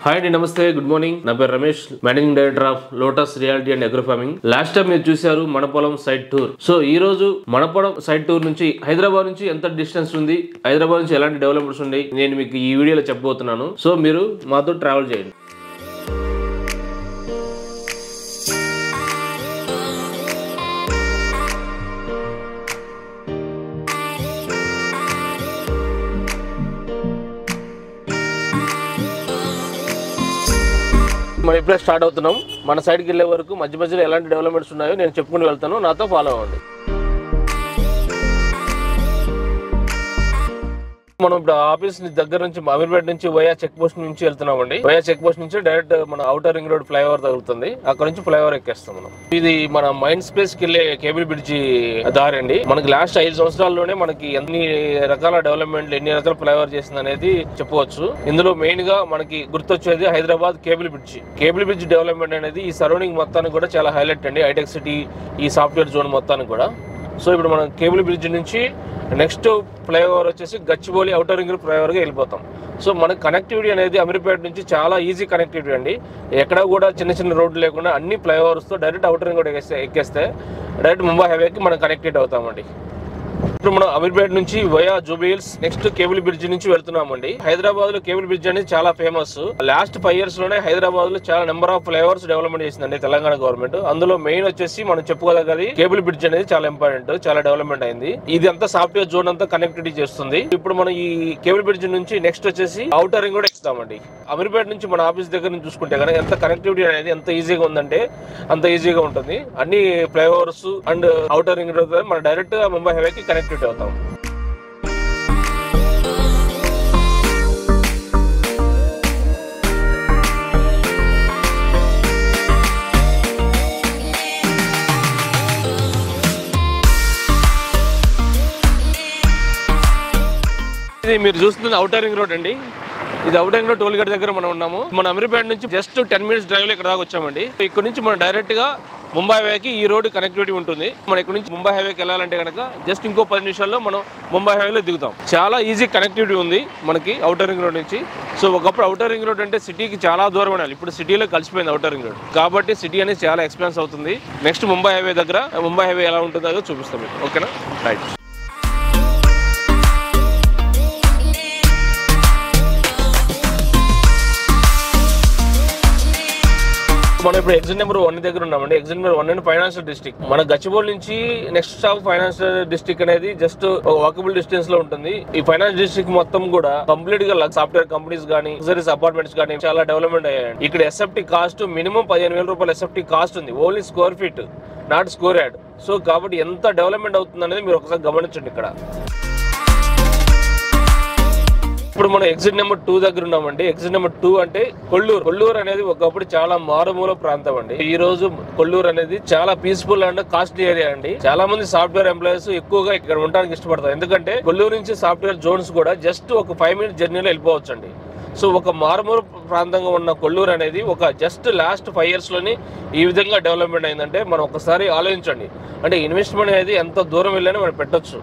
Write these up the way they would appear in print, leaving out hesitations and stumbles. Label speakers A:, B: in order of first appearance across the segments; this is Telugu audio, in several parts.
A: హాయ్ అండి, నమస్తే, గుడ్ మార్నింగ్. నా పేరు Ramesh, managing director of lotus reality and agro farming. Last time మీరు చూశారు మన పొలం సైట్ టూర్. సో ఈ రోజు మన పొలం సైట్ టూర్ నుంచి హైదరాబాద్ నుంచి ఎంత డిస్టెన్స్ ఉంది, హైదరాబాద్ నుంచి ఎలాంటి డెవలప్మెంట్స్ ఉన్నాయి, నేను మీకు ఈ వీడియోలో చెప్పబోతున్నాను. సో మీరు మాతో ట్రావెల్ చేయండి. మనం ఇప్పుడే స్టార్ట్ అవుతున్నాం. మన సైడ్కి వెళ్ళే వరకు మధ్య మధ్యలో ఎలాంటి డెవలప్మెంట్స్ ఉన్నాయో నేను చెప్పుకుని వెళ్తాను. నాతో ఫాలో అవ్వండి. మనం ఇప్పుడు ఆఫీస్ దగ్గర నుంచి అమీర్పేట నుంచి వయా చెక్ పోస్ట్ నుంచి వెళ్తున్నామండి. వయా చెక్ పోస్ట్ నుంచి డైరెక్ట్ మన ఔటర్ రింగ్ రోడ్ ఫ్లైఓవర్ తగులుతుంది. అక్కడ నుంచి ఫ్లైఓవర్ ఎక్కేస్తాం మనం. ఇది మన మైండ్ స్పేస్ కి వెళ్ళే కేబుల్ బ్రిడ్జి దారి అండి. మనకి లాస్ట్ 5 సంవత్సరాల్లోనే మనకి ఎన్ని రకాల డెవలప్మెంట్లు, ఎన్ని రకాల ఫ్లైఓవర్ చేసింది అనేది చెప్పవచ్చు. ఇందులో మెయిన్ గా మనకి గుర్తొచ్చేది Hyderabad cable bridge. Cable bridge development అనేది ఈ సరౌండింగ్ మొత్తానికి కూడా చాలా హైలైట్ అండి. హైటెక్ సిటీ, ఈ సాఫ్ట్వేర్ జోన్ మొత్తానికి కూడా. సో ఇప్పుడు మనం కేబుల్ బ్రిడ్జ్ నుంచి నెక్స్ట్ ఫ్లైఓవర్ వచ్చేసి గచ్చిబౌలి ఔటర్ రింగ్ రోడ్ ఫ్లైఓవర్గా వెళ్ళిపోతాం. సో మనకి కనెక్టివిటీ అనేది అమీర్పేట నుంచి చాలా ఈజీ కనెక్టివిటీ అండి. ఎక్కడ కూడా చిన్న చిన్న రోడ్లు లేకుండా అన్ని ఫ్లైఓవర్స్తో డైరెక్ట్ ఔటర్ రింగ్ రోడ్ ఎక్కేస్తే డైరెక్ట్ ముంబై హైవేకి మనం కనెక్టెడ్ అవుతామండి. ఇప్పుడు మనం అమీర్పేట నుంచి via Jubilee Hills next cable bridge నుంచి వెళ్తున్నామండి. హైదరాబాద్ లో కేబుల్ బ్రిడ్జ్ అనేది చాలా ఫేమస్. లాస్ట్ 5 years లోనే హైదరాబాద్ లో చాలా నెంబర్ ఆఫ్ ఫ్లైఓవర్స్ డెవలప్మెంట్ చేసిందండి తెలంగాణ గవర్నమెంట్. అందులో మెయిన్ వచ్చేసి మనం చెప్పుకోదగ్గది కేబుల్ బ్రిడ్జ్ అనేది చాలా ఇంపార్టెంట్, చాలా డెవలప్మెంట్ అయింది. ఇది అంతా సాఫ్ట్వేర్ జోన్ అంతా కనెక్టివిటీ చేస్తుంది. ఇప్పుడు మనం ఈ కేబుల్ బ్రిడ్జ్ నుంచి నెక్స్ట్ వచ్చేసి ఔటర్ రింగ్ కూడా ఎక్కుతామండి. అమీర్పేట నుంచి మన ఆఫీస్ దగ్గర నుంచి చూసుకుంటే కనుక ఎంత కనెక్టివిటీ అనేది ఎంత ఈజీగా ఉందంటే అంత ఈజీగా ఉంటుంది. అన్ని flyovers and outer ring road మన డైరెక్ట్ గా ముంబై హైవేకి కనెక్టివిటీ అవుతాం. ఇది మీరు చూస్తుంది ఔటర్ రింగ్ రోడ్ అండి. ఇది outer ring road toll gate దగ్గర మనం ఉన్నాము. మన అమీర్పేట నుంచి జస్ట్ 10 minutes డ్రైవ్ లో ఇక్కడ దాకా వచ్చామండి. ఇక్కడ నుంచి మనం డైరెక్ట్ గా ముంబై హైవేకి ఈ రోడ్ కనెక్టివిటీ ఉంటుంది. మనం ఇక్కడ నుంచి ముంబై హైవేకి వెళ్ళాలంటే కనుక జస్ట్ ఇంకో 10 నిమిషాల్లో మనం ముంబై హైవేలో దిగుతాం. చాలా ఈజీ కనెక్టివిటీ ఉంది మనకి ఔటర్ రింగ్ రోడ్ నుంచి. సో ఒకప్పుడు ఔటర్ రింగ్ రోడ్ అంటే సిటీకి చాలా దూరం ఉండాలి. ఇప్పుడు సిటీలో కలిసిపోయింది ఔటర్ రింగ్ రోడ్. కాబట్టి సిటీ అనేది చాలా ఎక్స్పెన్స్ అవుతుంది. నెక్స్ట్ ముంబై హైవే దగ్గర ముంబై హైవే ఎలా ఉంటుందో చూపిస్తాం మీకు. ఓకేనా, రైట్. మనం ఇప్పుడు ఎగ్జిట్ నెంబర్ 1 దగ్గర ఉన్నామండి. Exit number 1 and financial district. మన గచ్చిబౌలి నుంచి నెక్స్ట్ స్టాప్ ఫైనాన్షియల్ డిస్ట్రిక్ట్ అనేది జస్ట్ ఒక వాకబుల్ డిస్టెన్స్ లో ఉంటుంది. ఈ ఫైనాన్స్ డిస్ట్రిక్ట్ మొత్తం కూడా కంప్లీట్ గా సాఫ్ట్వేర్ కంపెనీస్ గానీ, లగ్జరీస్ అపార్ట్మెంట్స్ గానీ చాలా డెవలప్మెంట్ అయ్యాయండి. ఇక్కడ ఎస్ఎఫ్టీ కాస్ట్ మినిమం 15,000 రూపాయలు ఎస్ఎఫ్టీ కాస్ట్ ఉంది. Only square feet, naught square yard. So కాబట్టి ఎంత డెవలప్మెంట్ అవుతుంది అనేది మీరు ఒకసారి గమనించండి ఇక్కడ. ఇప్పుడు మనం ఎగ్జిట్ నెంబర్ 2 దగ్గర ఉన్నామండి. ఎగ్జిట్ నెంబర్ 2 అంటే కొల్లూరు. కొల్లూరు అనేది ఒకప్పుడు చాలా మారుమూల ప్రాంతం అండి. ఈ రోజు కొల్లూరు అనేది చాలా పీస్ఫుల్ అండ్ కాస్ట్లీ ఏరియా అండి. చాలా మంది సాఫ్ట్వేర్ ఎంప్లాయీస్ ఎక్కువగా ఇక్కడ ఉండడానికి ఇష్టపడతారు. ఎందుకంటే కొల్లూరు నుంచి సాఫ్ట్వేర్ జోన్స్ కూడా జస్ట్ ఒక 5 minutes జర్నీలో వెళ్ళిపోవచ్చు అండి. సో ఒక మారుమూల ప్రాంతంగా ఉన్న కొల్లూరు అనేది ఒక జస్ట్ లాస్ట్ 5 years లోని ఈ విధంగా డెవలప్మెంట్ అయిందంటే మనం ఒకసారి ఆలోచించండి. అంటే ఇన్వెస్ట్మెంట్ అనేది ఎంత దూరం వెళ్ళని మనం పెట్టొచ్చు.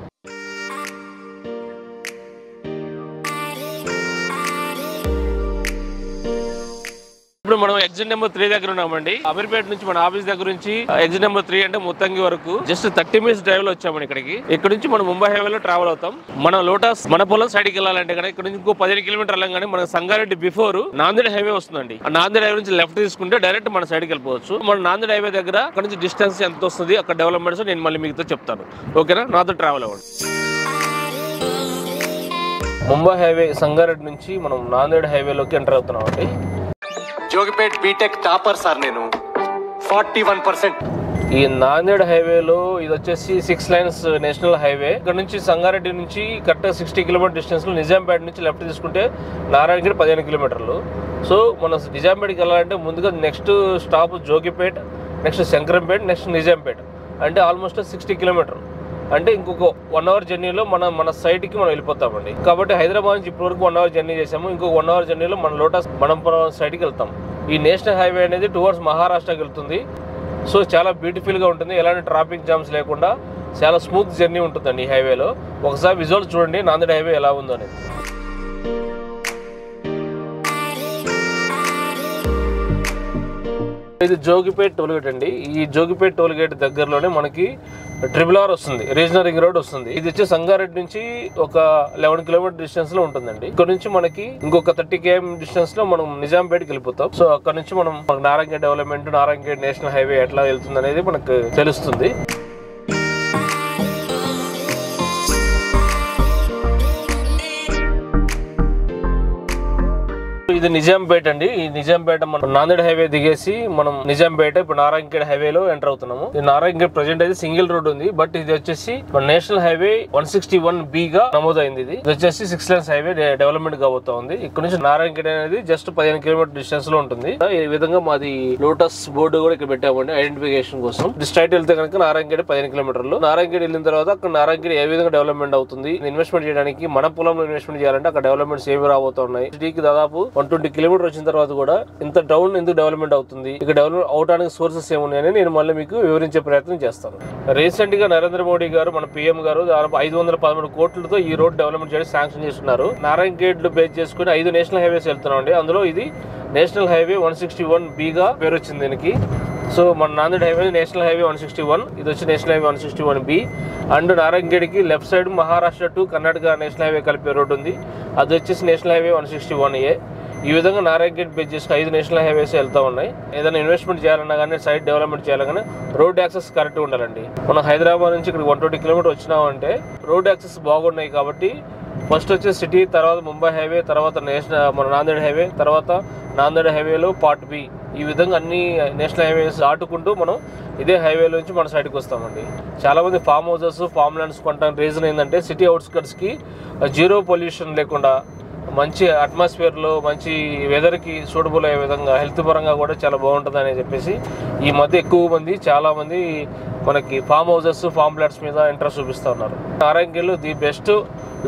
A: ఇప్పుడు మనం ఎగ్జిట్ నెంబర్ 3 దగ్గర ఉన్నామండి. అమీర్పేట నుంచి మన ఆఫీస్ దగ్గర నుంచి ఎగ్జిట్ నెంబర్ 3 అంటే ముత్తంగి వరకు జస్ట్ 30 minutes డ్రైవ్ లో వచ్చామండి ఇక్కడికి. ఇక్కడ నుంచి మనం ముంబై హైవేలో ట్రావెల్ అవుతాం. మన లోటస్ మన పొలం సైడ్ కి వెళ్ళాలంటే కనుక ఇక్కడ నుంచి ఇంకో 15 kilometers వెళ్ళగానే మన సంగారెడ్డి బిఫోర్ నాందేడ్ హైవే వస్తుందండి. ఆ నాందేడ్ హైవే నుంచి లెఫ్ట్ తీసుకుంటే డైరెక్ట్ మన సైడ్ కి వెళ్ళిపోవచ్చు. మన నాందేడ్ హైవే దగ్గర అక్కడ నుంచి డిస్టెన్స్ ఎంత వస్తుంది, అక్కడ డెవలప్మెంట్స్ నేను మళ్ళీ మీతో చెప్తాను. ఓకేనా, నాతో ట్రావెల్ అవ్వండి. ముంబై హైవే సంగారెడ్డి నుంచి మనం నాందేడ్ హైవేలోకి ఎంటర్ అవుతున్నాం అండి.
B: జోగిపేట్ బీటెక్ టాపర్ సార్ నేను 41%.
A: ఈ నాందేడ్ హైవేలో ఇది వచ్చేసి 6 lanes నేషనల్ హైవే. ఇక్కడ నుంచి సంగారెడ్డి నుంచి కరెక్ట్గా 60 kilometers డిస్టెన్స్ లో నిజాంపేట నుంచి లెఫ్ట్ తీసుకుంటే నారాయణగిరి 15 kilometers. సో మనం నిజాంపేటకి వెళ్ళాలంటే ముందుగా next stop Jogipet, next Shankarampet, next Nizampet. అంటే ఆల్మోస్ట్ 60 kilometers. అంటే ఇంకొక 1 hour జర్నీలో మన సైట్కి మనం వెళ్ళిపోతామండి. కాబట్టి హైదరాబాద్ నుంచి ఇప్పటివరకు 1 hour జర్నీ చేసాము. ఇంకొక 1 hour జర్నీలో మన లోటస్ మనం సైట్కి వెళ్తాం. ఈ నేషనల్ హైవే అనేది టువర్డ్స్ మహారాష్ట్రకి వెళ్తుంది. సో చాలా బ్యూటిఫుల్గా ఉంటుంది. ఎలాంటి ట్రాఫిక్ జామ్స్ లేకుండా చాలా స్మూత్ జర్నీ ఉంటుందండి ఈ హైవేలో. ఒకసారి విజువల్ చూడండి నాందేడ్ హైవే ఎలా ఉందో అనేది. ఇది జోగిపేట్ టోల్గేట్ అండి. ఈ జోగిపేట్ టోల్గేట్ దగ్గరలోనే మనకి RRR వస్తుంది, రీజనల్ రింగ్ రోడ్ వస్తుంది. ఇది వచ్చి సంగారెడ్డి నుంచి ఒక 11 కిలోమీటర్ డిస్టెన్స్ లో ఉంటుందండి. ఇక్కడ నుంచి మనకి ఇంకొక 30 km డిస్టెన్స్ లో మనం నిజాంపేటకి వెళ్ళిపోతాం. సో అక్కడ నుంచి మనం నారాయణగేట్ డెవలప్మెంట్, నారాయణగేట్ నేషనల్ హైవే ఎట్లా వెళ్తుంది అనేది మనకు తెలుస్తుంది. ఇది నిజాంపేట అండి. ఈ నిజాంపేట మనం నాందేడ్ హైవే దిగేసి మనం నిజాంపేట ఇప్పుడు నారాయణగేట్ హైవేలో ఎంటర్ అవుతున్నాము. ఈ నారాయణగేట్ ప్రజెంట్ అయితే సింగిల్ రోడ్ ఉంది, బట్ ఇది వచ్చేసి మన నేషనల్ హైవే 161B గా నమోదైంది. ఇది వచ్చేసి 6 lanes హైవే డెవలప్మెంట్ కాబోతా ఉంది. ఇక్కడ నుంచి నారాయణగేట్ అనేది జస్ట్ 15 కిలోమీటర్ డిస్టెన్స్ లో ఉంటుంది. ఈ విధంగా మాది లోటస్ బోర్డు కూడా ఇక్కడ పెట్టామండి ఐడెంటిఫికేషన్ కోసం. స్ట్రైట్ వెళ్తే కనుక నారాయణగేట్ 15 కిలోమీటర్లు. నారాయణగేట్ వెళ్ళిన తర్వాత అక్కడ నారాయణగేట్ ఏ విధంగా డెవలప్మెంట్ అవుతుంది, ఇన్వెస్ట్మెంట్ చేయడానికి మన పొలంలో ఇన్వెస్ట్మెంట్ చేయాలంటే అక్కడ డెవలప్మెంట్స్ ఏమి రాబోతున్నాయి, సిటీకి దాదాపు 120 కిలోమీటర్ వచ్చిన తర్వాత కూడా ఇంత టౌన్ ఎందుకు డెవలప్మెంట్ అవుతుంది, ఇక డెవలప్ అవడానికి సోర్సెస్ ఏమున్నాయని నేను మళ్ళీ మీకు వివరించే ప్రయత్నం చేస్తాను. రీసెంట్ గా నరేంద్ర మోడీ గారు, మన PM గారు 513 కోట్లతో ఈ రోడ్ డెవలప్మెంట్ చేయడానికి శాంక్షన్ చేస్తున్నారు. నారాయణగేట్ బేస్ చేసుకుని 5 నేషనల్ హైవేస్ వెళ్తున్నాం అండి. అందులో ఇది నేషనల్ హైవే 161B గా పేరు వచ్చింది దీనికి. సో మన నాందేడ్ హైవే నేషనల్ హైవే 161, ఇది వచ్చి నేషనల్ హైవే 161B. అండ్ నారాయణగేట్ కి left side Maharashtra to Karnataka national highway కలిపే రోడ్ ఉంది, అది వచ్చేసి నేషనల్ హైవే 161A. ఈ విధంగా నారాయణగేట్ బేస్ చేసుకుని 5 నేషనల్ హైవేస్ వెళ్తా ఉన్నాయి. ఏదైనా ఇన్వెస్ట్మెంట్ చేయాలన్నా కానీ, సైట్ డెవలప్మెంట్ చేయాలన్నా రోడ్ యాక్సెస్ కరెక్ట్గా ఉండాలండి. మనం హైదరాబాద్ నుంచి ఇక్కడ 120 కిలోమీటర్ వచ్చినామంటే రోడ్ యాక్సెస్ బాగున్నాయి కాబట్టి ఫస్ట్ వచ్చేసి సిటీ, తర్వాత ముంబై హైవే, తర్వాత మన నాందేడ్ హైవే, తర్వాత నాందేడ్ హైవేలో పార్ట్ B. ఈ విధంగా అన్ని నేషనల్ హైవేస్ దాటుకుంటూ మనం ఇదే హైవేలో నుంచి మన సైడ్కి వస్తామండి. చాలా మంది ఫామ్ హౌసెస్, ఫామ్ ల్యాండ్స్ కొంటానికి రీజన్ ఏంటంటే సిటీ అవుట్స్కట్స్కి జీరో పొల్యూషన్ లేకుండా మంచి అట్మాస్ఫియర్లో మంచి వెదర్కి సూటబుల్ అయ్యే విధంగా హెల్త్ పరంగా కూడా చాలా బాగుంటుంది అని చెప్పేసి ఈ మధ్య ఎక్కువ మంది, చాలా మంది మనకి ఫామ్ హౌసెస్, ఫామ్ ప్లాట్స్ మీద ఇంట్రెస్ట్ చూపిస్తూ ఉన్నారు. నారాయణగేట్లో ది బెస్ట్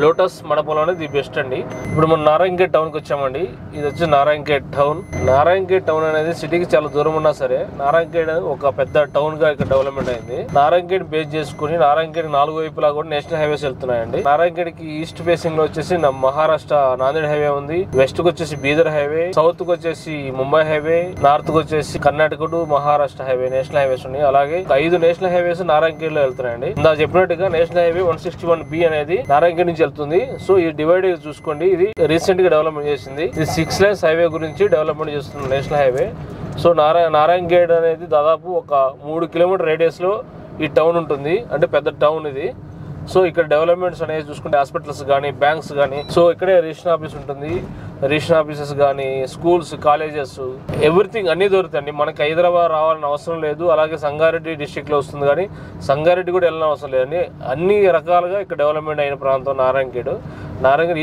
A: లోటస్ మన పొలం ది బెస్ట్ అండి. ఇప్పుడు మనం నారాయణగేట్ టౌన్కి వచ్చామండి. ఇది వచ్చి నారాయణగేట్ టౌన్. నారాయణగేట్ టౌన్ అనేది సిటీకి చాలా దూరం ఉన్నా సరే నారాయణగేట్ ఒక పెద్ద టౌన్ గా ఇక్కడ డెవలప్మెంట్ అయింది. నారాయణగేట్ బేస్ చేసుకుని నారాయణగేట్ 4 వైపులా కూడా నేషనల్ హైవేస్ వెళ్తున్నాయండి. నారాయణగేట్ కి ఈస్ట్ ఫేసింగ్ లో వచ్చేసి మహారాష్ట్ర నాందేడ్ హైవే ఉంది, వెస్ట్ కు వచ్చేసి బీదర్ హైవే, సౌత్ కు వచ్చేసి ముంబై హైవే, నార్త్ కు వచ్చేసి Karnataka to Maharashtra highway national highways ఉన్నాయి. అలాగే 5 నేషనల్ హైవేస్ నారాయణగేట్ లో వెళ్తున్నాయండి. ఇందా చెప్పినట్టుగా నేషనల్ హైవే 161B అనేది నారాయణగేట్ నుంచి వెళ్తుంది. సో ఈ డివైడ్ చూసుకోండి, ఇది రీసెంట్ గా డెవలప్మెంట్ చేసింది. ఇది 6 lanes హైవే గురించి డెవలప్మెంట్ చేస్తుంది నేషనల్ హైవే. సో నారాయణగేట్ అనేది దాదాపు ఒక 3 కిలోమీటర్ రేడియస్ లో ఈ టౌన్ ఉంటుంది, అంటే పెద్ద టౌన్ ఇది. సో ఇక్కడ డెవలప్మెంట్స్ అనేది చూసుకుంటే హాస్పిటల్స్ కానీ, బ్యాంక్స్ కానీ, సో ఇక్కడే రిజిస్ట్రేషన్ ఆఫీస్ ఉంటుంది, రిజిస్ట్రేషన్ ఆఫీసెస్ కానీ, స్కూల్స్, కాలేజెస్, ఎవ్రీథింగ్ అన్నీ దొరుకుతాయండి. మనకి హైదరాబాద్ రావాలని అవసరం లేదు. అలాగే సంగారెడ్డి డిస్టిక్ లో వస్తుంది కానీ సంగారెడ్డి కూడా వెళ్ళిన అవసరం లేదండి. అన్ని రకాలుగా ఇక్కడ డెవలప్మెంట్ అయిన ప్రాంతం నారాయణగేట్.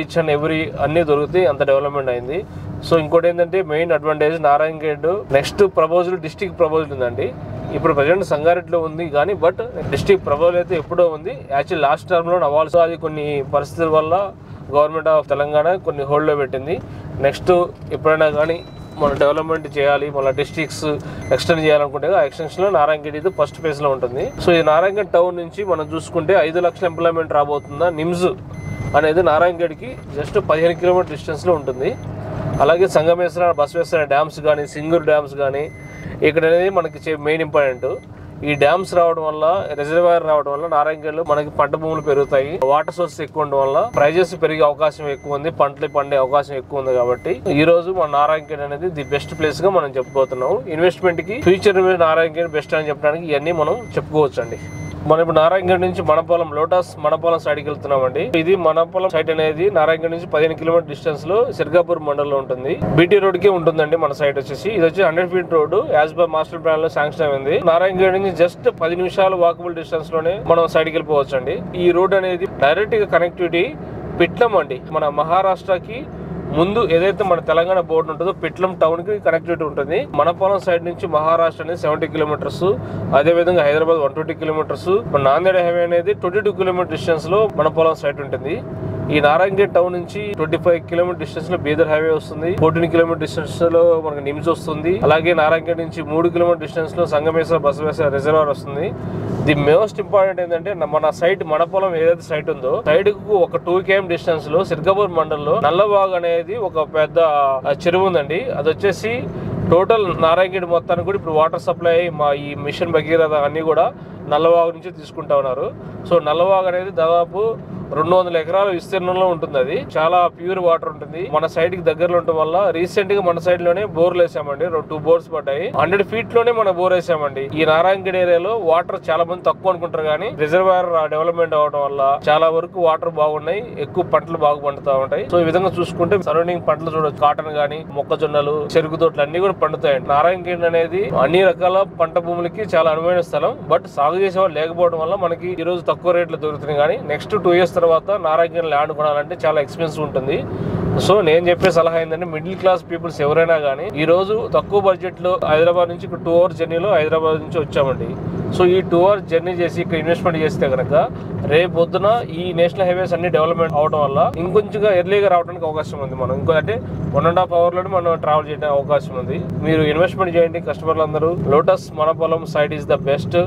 A: ఈచ్ అండ్ ఎవ్రీ అన్ని దొరుకుతాయి, అంత డెవలప్మెంట్ అయింది. సో ఇంకోటి ఏంటంటే మెయిన్ అడ్వాంటేజ్ నారాయణగేట్ నెక్స్ట్ ప్రపోజల్ డిస్టిక్ ప్రపోజల్ ఉందండి. ఇప్పుడు ప్రజెంట్ సంగారెడ్డిలో ఉంది కానీ బట్ డిస్టిక్ ప్రపోజల్ అయితే ఎప్పుడో ఉంది. యాక్చువల్ లాస్ట్ టర్మ్ లో అవ్వాల్సి, అది కొన్ని పరిస్థితుల వల్ల గవర్నమెంట్ ఆఫ్ తెలంగాణ కొన్ని హోల్డ్ లో పెట్టింది. నెక్స్ట్ ఎప్పుడైనా కానీ మనం డెవలప్మెంట్ చేయాలి, మళ్ళీ డిస్ట్రిక్ట్స్ ఎక్స్టెండ్ చేయాలనుకుంటే ఆ ఎక్స్టెన్షన్ లో నారాయణగేట్ ఇది ఫస్ట్ ఫేజ్ లో ఉంటుంది. సో ఈ నారాయణగేట్ టౌన్ నుంచి మనం చూసుకుంటే 5 లక్షల ఎంప్లాయ్మెంట్ రాబోతుందా. నిమ్స్ అనేది నారాయణగేట్ కి జస్ట్ 15 కిలోమీటర్ డిస్టెన్స్ లో ఉంటుంది. అలాగే సంగమేశ్వర, బసవేశ్వర డ్యామ్స్ కానీ, సింగూర్ డ్యామ్స్ కానీ ఇక్కడ అనేది మనకి మెయిన్ ఇంపార్టెంట్. ఈ డ్యామ్స్ రావడం వల్ల, రిజర్వాయర్ రావడం వల్ల నారాయణగేట్ లో మనకి పంట భూములు పెరుగుతాయి, వాటర్ సోర్స్ ఎక్కువ ఉండడం వల్ల ప్రైజెస్ పెరిగే అవకాశం ఎక్కువ ఉంది, పంటలు పండే అవకాశం ఎక్కువ ఉంది. కాబట్టి ఈ రోజు మన నారాయణగేట్ అనేది ది బెస్ట్ ప్లేస్ గా మనం చెప్పుకోతున్నాం. ఇన్వెస్ట్మెంట్ కి ఫ్యూచర్ నారాయణగేట్ బెస్ట్ అని చెప్పడానికి ఇవన్నీ మనం చెప్పుకోవచ్చు అండి. మనం ఇప్పుడు నారాయణగేట్ నుంచి మనపొలం లోటస్ మనపొలం సైడ్కి వెళ్తున్నామండి. ఇది మనపొలం సైట్ అనేది నారాయణగేట్ నుంచి 15 కిలోమీటర్ డిస్టెన్స్ లో సిర్గాపూర్ మండలంలో ఉంటుంది. బీటీ రోడ్ కి ఉంటుందండి మన సైట్ వచ్చేసి. ఇది వచ్చి 100 feet road as per master plan లో శాంక్షన్ అయింది. నారాయణగేట్ నుంచి జస్ట్ 10 నిమిషాలు వాకబుల్ డిస్టెన్స్ లోనే మనం సైడ్కి వెళ్ళిపోవచ్చు అండి. ఈ రోడ్ అనేది డైరెక్ట్ గా కనెక్టివిటీ పిట్లం అండి. మన మహారాష్ట్రకి ముందు ఏదైతే మన తెలంగాణ బోర్డు ఉంటుందో పిట్లం టౌన్ కి కనెక్టివిటీ ఉంటుంది. మనపొలం సైడ్ నుంచి మహారాష్ట్ర అనేది 70 కిలోమీటర్స్, అదే విధంగా హైదరాబాద్ 120 కిలోమీటర్స్, నాందేడ్ హైవే అనేది 22 కిలోమీటర్ డిస్టెన్స్ లో మనపొలం సైట్ ఉంటుంది. ఈ నారాయణగేట్ టౌన్ నుంచి 25 కిలోమీటర్ డిస్టెన్స్ లో బీదర్ హైవే వస్తుంది, 14 కిలోమీటర్ డిస్టెన్స్ లో మనకి నిమ్స్ వస్తుంది. అలాగే నారాయణగేట్ నుంచి 3 కిలోమీటర్ డిస్టెన్స్ లో సంగమేశ్వర, బసవేశ్వర రిజర్వాయర్ వస్తుంది. ది మోస్ట్ ఇంపార్టెంట్ ఏంటంటే మన సైట్, మన పొలం ఏదైతే సైట్ ఉందో సైడ్ కు ఒక 2 km డిస్టెన్స్ లో సిర్గాపూర్ మండలంలో నల్లబాగ్ అనేది ఒక పెద్ద చెరువు ఉందండి. అది వచ్చేసి టోటల్ నారాయణగేడ్ మొత్తానికి కూడా ఇప్పుడు వాటర్ సప్లై మా ఈ మిషన్ భగీరథ అన్ని కూడా నల్లవాగు నుంచి తీసుకుంటా ఉన్నారు. సో నల్లవాగు అనేది దాదాపు 200 ఎకరాల విస్తీర్ణంలో ఉంటుంది. అది చాలా ప్యూర్ వాటర్ ఉంటుంది. మన సైడ్ కి దగ్గరలో ఉండటం వల్ల రీసెంట్ గా మన సైడ్ లోనే బోర్లు వేసామండి. 2 బోర్స్ పడ్డాయి. 100 feet లోనే మన బోర్ వేసామండి. ఈ నారాయణగఢ్ ఏరియాలో వాటర్ చాలా మంది తక్కువ అనుకుంటారు, కానీ రిజర్వాయర్ డెవలప్మెంట్ అవడం వల్ల చాలా వరకు వాటర్ బాగున్నాయి, ఎక్కువ పంటలు బాగా పండుతా ఉంటాయి. సో ఈ విధంగా చూసుకుంటే సరౌండింగ్ పంటలు చూడొచ్చు. కాటన్ గానీ, మొక్కజొన్నలు, చెరుకు తోటలు అన్ని కూడా పండుతాయండి. నారాయణగఢ్ అనేది అన్ని రకాల పంట భూములకి చాలా అనువైన స్థలం. బట్ సాగు చేసే వాళ్ళు లేకపోవడం వల్ల మనకి ఈ రోజు తక్కువ రేట్లు దొరుకుతున్నాయి. కానీ నెక్స్ట్ 2 years తర్వాత నారాయణగఢ్ ల్యాండ్ కొనాలంటే చాలా ఎక్స్పెన్సివ్ ఉంటుంది. సో నేను చెప్పే సలహా ఏంటంటే మిడిల్ క్లాస్ పీపుల్స్ ఎవరైనా కానీ ఈ రోజు తక్కువ బడ్జెట్ లో హైదరాబాద్ నుంచి 2 hours జర్నీలో హైదరాబాద్ నుంచి వచ్చామండి. సో ఈ 2 hours జర్నీ చేసి ఇక్కడ ఇన్వెస్ట్మెంట్ చేస్తే కనుక రేపు పొద్దున ఈ నేషనల్ హైవేస్ అన్ని డెవలప్మెంట్ అవడం వల్ల ఇంకొంచెంగా ఎర్లీగా రావడానికి అవకాశం ఉంది. మనం ఇంకో అంటే 1.5 hour లోనే మనం ట్రావెల్ చేయడానికి అవకాశం ఉంది. మీరు ఇన్వెస్ట్మెంట్ చేయండి. కస్టమర్లు అందరూ లోటస్ మన పొలం సైడ్ ఈస్ ద బెస్ట్.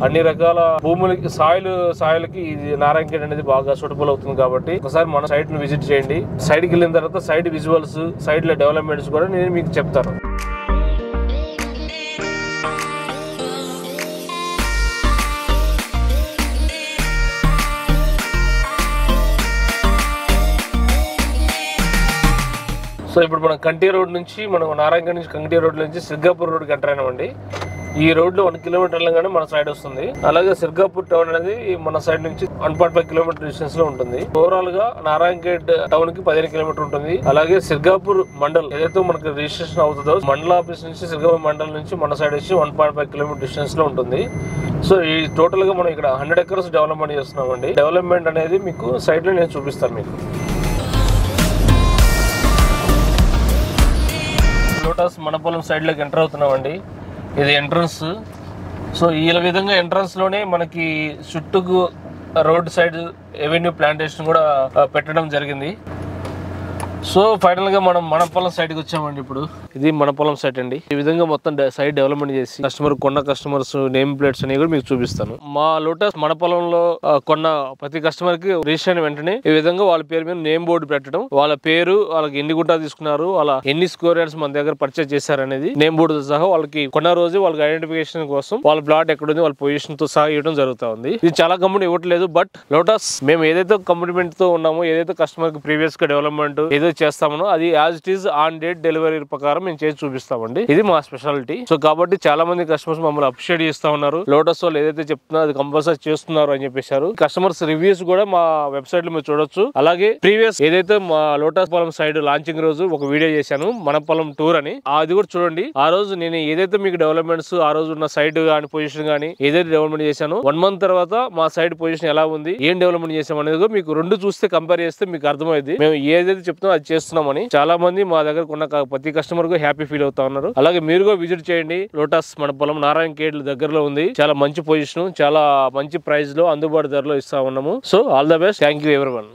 A: అన్ని రకాల భూములకి సాయిల్కి ఇది నారాయణగఢ్ అనేది బాగా సూటబుల్ అవుతుంది. కాబట్టి ఒకసారి మన సైట్ ను విజిట్ చేయండి. సైడ్ కి వెళ్ళిన తర్వాత సైడ్ విజువల్స్, సైడ్ లో డెవలప్మెంట్స్ కూడా నేను మీకు చెప్తాను. సో ఇప్పుడు మనం కంటి రోడ్ నుంచి నారాయణగఢ్ నుంచి కంటి రోడ్ నుంచి సిర్గాపూర్ రోడ్కి ఎంటర్ అయినామండి. ఈ రోడ్ లో 1 kilometer వెళ్ళగానే మన సైడ్ వస్తుంది. అలాగే సిర్గాపూర్ టౌన్ అనేది మన సైడ్ నుంచి 1.5 kilometer డిస్టెన్స్ లో ఉంటుంది. ఓవరాల్ గా నారాయణగఢ్ టౌన్ కి 15 kilometer ఉంటుంది. అలాగే సిర్గాపూర్ మండల్ ఏదైతే మనకి రిజిస్ట్రేషన్ అవుతుందో మండల ఆఫీస్ నుంచి సిర్గాపూర్ మండల్ నుంచి మన సైడ్ వచ్చి 1.5 kilometer డిస్టెన్స్ లో ఉంటుంది. సో ఈ టోటల్ గా మనం ఇక్కడ 100 acres డెవలప్మెంట్ చేస్తున్నామండి. డెవలప్మెంట్ అనేది మీకు సైడ్ లో నేను చూపిస్తాను. మీకు లోటస్ మన పొలం సైడ్ లోకి ఎంటర్ అవుతున్నామండి. ఇది ఎంట్రన్స్. సో ఈ విధంగా ఎంట్రన్స్ లోనే మనకి చుట్టూ రోడ్ సైడ్ ఎవెన్యూ ప్లాంటేషన్ కూడా పెట్టడం జరిగింది. సో ఫైనల్ గా మనం మన పొలం సైడ్ కి వచ్చామండి. ఇప్పుడు ఇది మన పొలం సైట్ అండి. ఈ విధంగా మొత్తం సైడ్ డెవలప్మెంట్ చేసి కొన్న కస్టమర్స్ నేమ్ ప్లేట్స్ అనేవి కూడా మీకు చూపిస్తాను. మా లోటస్ మన పొలంలో కొన్న ప్రతి కస్టమర్ కి రిజిస్ట్రేషన్ వెంటనే ఈ విధంగా వాళ్ళ పేరు మీద నేమ్ బోర్డు పెట్టడం, వాళ్ళ పేరు, వాళ్ళకి ఎన్ని గుంటా తీసుకున్నారు, వాళ్ళ ఎన్ని స్క్వేర్ యార్డ్స్ మన దగ్గర పర్చేస్ చేశారు అనేది నేమ్ బోర్డు సహా వాళ్ళకి కొన్న రోజు వాళ్ళకి ఐడెంటిఫికేషన్ కోసం వాళ్ళ ప్లాట్ ఎక్కడుంది వాళ్ళ పొజిషన్ తో సహా ఇవ్వడం జరుగుతా ఉంది. ఇది చాలా కంపెనీ ఇవ్వట్లేదు. బట్ లోటస్ మేము ఏదైతే కమిట్మెంట్ తో ఉన్నామో, ఏదైతే కస్టమర్ కి ప్రీవియస్ గా డెవలప్మెంట్ ఏదో చేస్తామో అది as it is on date delivery ప్రకారం మేము చేసి చూపిస్తామండి. ఇది మా స్పెషాలిటీ. సో కాబట్టి చాలా మంది కస్టమర్స్ మమ్మల్ని అప్రిషియేట్ చేస్తా ఉన్నారు. లోటస్ వాళ్ళు ఏదైతే చెప్తున్నా అది కంపల్సరీ చేస్తున్నారు అని చెప్పేశారు. కస్టమర్స్ రివ్యూస్ కూడా మా వెబ్సైట్ లో మీరు చూడొచ్చు. అలాగే ప్రీవియస్ ఏదైతే మా లోటస్ పొలం సైడ్ లాంచింగ్ రోజు ఒక వీడియో చేశాను, మన పొలం టూర్ అని, అది కూడా చూడండి. ఆ రోజు నేను ఏదైతే మీకు డెవలప్మెంట్స్ ఆ రోజు ఉన్న సైడ్ గానీ పొజిషన్ గానీ ఏదైతే డెవలప్మెంట్ చేశాను, 1 month తర్వాత మా సైడ్ పొజిషన్ ఎలా ఉంది, ఏం డెవలప్మెంట్ చేసాం అనేది మీకు 2 చూస్తే కంపేర్ చేస్తే మీకు అర్థమైంది మేము ఏదైతే చెప్తున్నాం అది చేస్తున్నామని. చాలా మంది మా దగ్గర ఉన్న ప్రతి కస్టమర్ కు హ్యాపీ ఫీల్ అవుతా ఉన్నారు. అలాగే మీరు కూడా విజిట్ చేయండి. లోటస్ మన పొలం నారాయణగఢ్ దగ్గరలో ఉంది. చాలా మంచి పొజిషన్, చాలా మంచి ప్రైస్ లో అందుబాటు ధరలో ఇస్తా ఉన్నాము. So all the best. Thank you everyone.